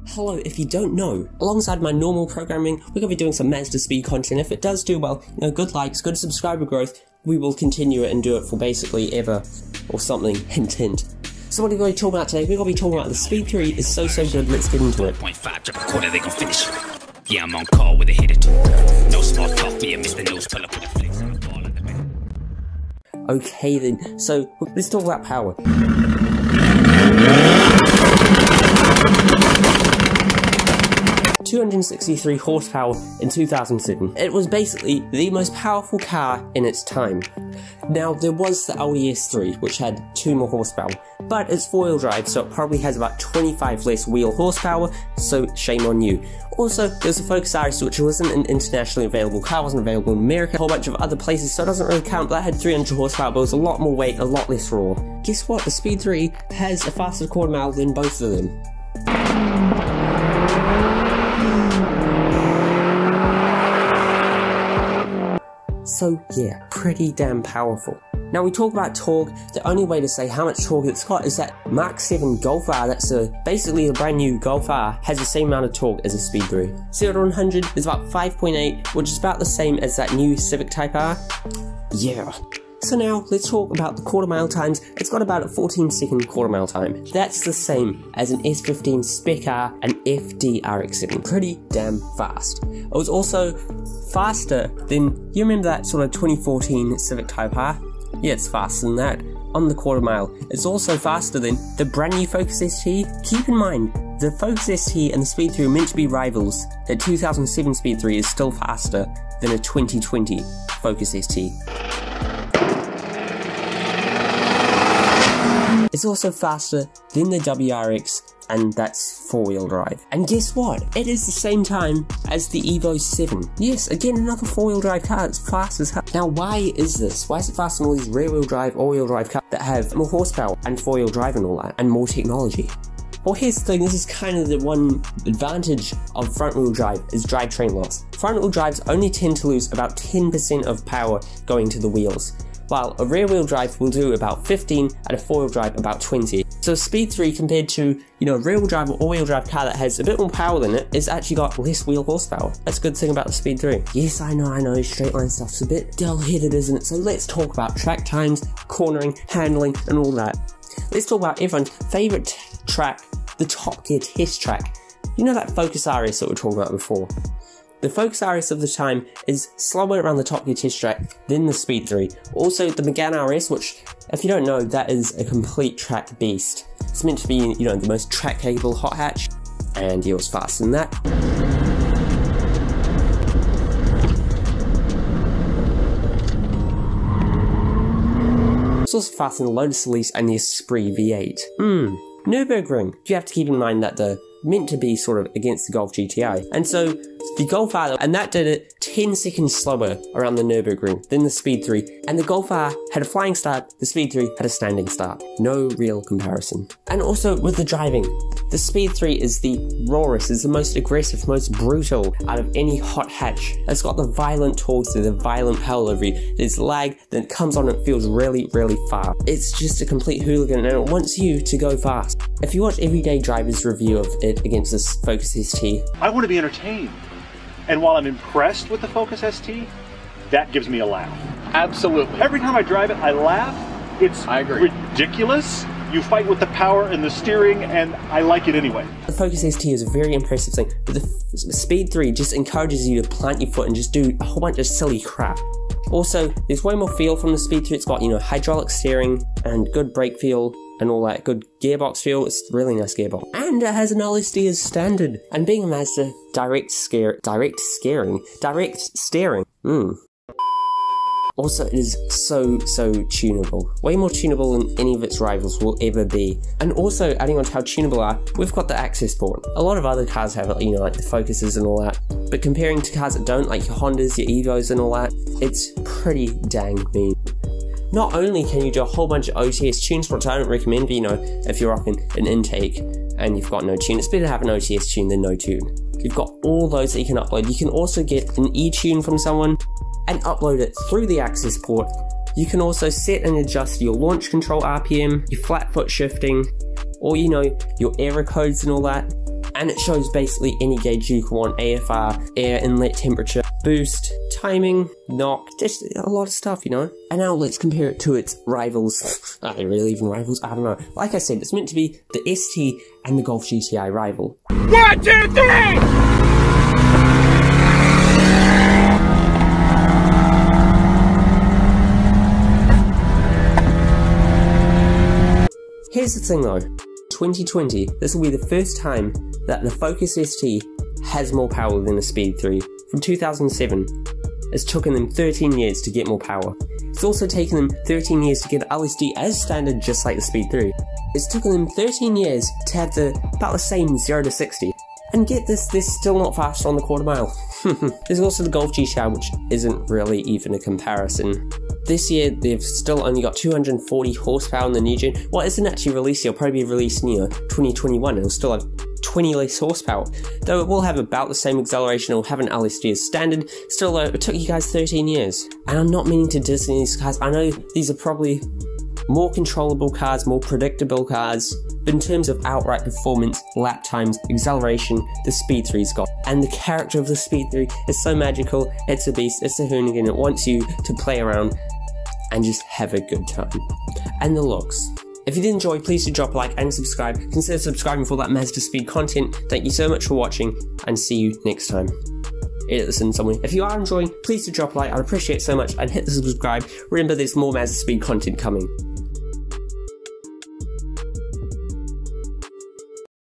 Hello, if you don't know, alongside my normal programming, we're going to be doing some MazdaSpeed content. If it does do well, good likes, good subscriber growth, we will continue it and do it for basically ever, or something, hint hint. So what are we going to talk about today? We're going to be talking about the Speed 3 is so good, let's get into it. 0.5, drop a quarter, they gon' finish. Yeah, I'm on call with a hit or two. No small talk for you, Mr. News, pull up with a flex on the ball at the back. Okay then, so let's talk about power. $263 horsepower in 2007. It was basically the most powerful car in its time. Now, there was the Audi S3, which had 2 more horsepower, but it's 4-wheel drive, so it probably has about 25 less wheel horsepower, so shame on you. Also, there's a Focus RS, which wasn't an internationally available car, wasn't available in America, a whole bunch of other places, so it doesn't really count. That had 300 horsepower, but it was a lot more weight, a lot less raw. Guess what? The Speed 3 has a faster quarter mile than both of them. So yeah, pretty damn powerful. Now we talk about torque, the only way to say how much torque it's got is that Mark 7 Golf R, that's basically a brand new Golf R, has the same amount of torque as a Speed 3. 0 to 100 is about 5.8, which is about the same as that new Civic Type R. Yeah. So now, let's talk about the quarter mile times. It's got about a 14-second quarter mile time. That's the same as an S15 Spec R and FD RX-7. Pretty damn fast. It was also faster than, you remember that sort of 2014 Civic Type R? Yeah, it's faster than that on the quarter mile. It's also faster than the brand new Focus ST. Keep in mind, the Focus ST and the Speed 3 are meant to be rivals. The 2007 Speed 3 is still faster than a 2020 Focus ST. It's also faster than the WRX, and that's 4-wheel drive. And guess what? It is the same time as the Evo 7. Yes, again, another 4-wheel drive car. It's fast as hell. Now, why is this? Why is it faster than all these rear-wheel drive, all-wheel drive cars that have more horsepower and 4-wheel drive and all that, and more technology? Well, here's the thing, this is kind of the one advantage of front-wheel drive, is drivetrain loss. Front-wheel drives only tend to lose about 10% of power going to the wheels, while a rear-wheel drive will do about 15 and a 4-wheel drive about 20. So Speed 3 compared to, a rear-wheel drive or all-wheel drive car that has a bit more power than it, it's actually got less wheel horsepower. That's a good thing about the Speed 3. Yes, I know, straight line stuff's a bit dull-headed, isn't it? So let's talk about track times, cornering, handling, and all that. Let's talk about everyone's favourite track, the Top Gear test track. You know that Focus RS that we were talking about before? The Focus RS of the time is slower around the Top Gear test track than the Speed 3. Also, the Megane RS, which, if you don't know, that is a complete track beast. It's meant to be, the most track-capable hot hatch, and it was faster than that. It's also faster than the Lotus Elise and the Esprit V8. Nürburgring. You have to keep in mind that they're meant to be sort of against the Golf GTI. And so, the Golf R, and that did it 10 seconds slower around the Nürburgring than the Speed 3. And the Golf R had a flying start, the Speed 3 had a standing start. No real comparison. And also, with the driving, the Speed 3 is the rawest, is the most aggressive, most brutal out of any hot hatch. It's got the violent torque, the violent power delivery, there's lag, then it comes on and it feels really, really fast. It's just a complete hooligan and it wants you to go fast. If you watch Everyday Driver's review of it against this Focus ST, I want to be entertained. And while I'm impressed with the Focus ST, that gives me a laugh. Absolutely. Every time I drive it, I laugh. It's ridiculous. You fight with the power and the steering, and I like it anyway. The Focus ST is a very impressive thing, but the Speed 3 just encourages you to plant your foot and just do a whole bunch of silly crap. Also, there's way more feel from the Speed 3. It's got, hydraulic steering and good brake feel and all that, good gearbox feel. It's a really nice gearbox. And it has an LSD as standard. And being a Mazda, direct steering. Also, it is so tunable. Way more tunable than any of its rivals will ever be. And also, adding on to how tunable are, we've got the access port. A lot of other cars have it, like the Focuses and all that. But comparing to cars that don't, like your Hondas, your Evos and all that, it's pretty dang mean. Not only can you do a whole bunch of OTS tunes, which I don't recommend, but if you're rocking an intake and you've got no tune, it's better to have an OTS tune than no tune. You've got all those that you can upload. You can also get an e-tune from someone and upload it through the access port. You can also set and adjust your launch control RPM, your flat foot shifting, or your error codes and all that. and it shows basically any gauge you can want: AFR, air inlet temperature, boost, timing, knock, just a lot of stuff, you know. And now let's compare it to its rivals. Are they really even rivals? I don't know. Like I said, it's meant to be the ST and the Golf GTI rival. 1, 2, 3! Here's the thing though, 2020, this will be the first time that the Focus ST has more power than the Speed 3. From 2007, it's taken them 13 years to get more power. It's also taken them 13 years to get LSD as standard, just like the Speed 3. It's taken them 13 years to have about the same 0 to 60. And get this, they're still not faster on the quarter mile. There's also the Golf GTI, which isn't really even a comparison. This year, they've still only got 240 horsepower in the new gen. Well, it isn't actually released yet, it'll probably be released near 2021. It'll still have 20 less horsepower. Though it will have about the same acceleration, it'll have an LSD as standard. Still though, it took you guys 13 years. And I'm not meaning to diss these cars. I know these are probably more controllable cars, more predictable cars, but in terms of outright performance, lap times, acceleration, the Speed 3's got. And the character of the Speed 3 is so magical, it's a beast, it's a hoonigan, it wants you to play around and just have a good time. And the looks. If you did enjoy, please do drop a like and subscribe. Consider subscribing for that MazdaSpeed content. Thank you so much for watching, and see you next time. Listen, somewhere. If you are enjoying, please do drop a like, I'd appreciate it so much, and hit the subscribe. Remember, there's more MazdaSpeed content coming.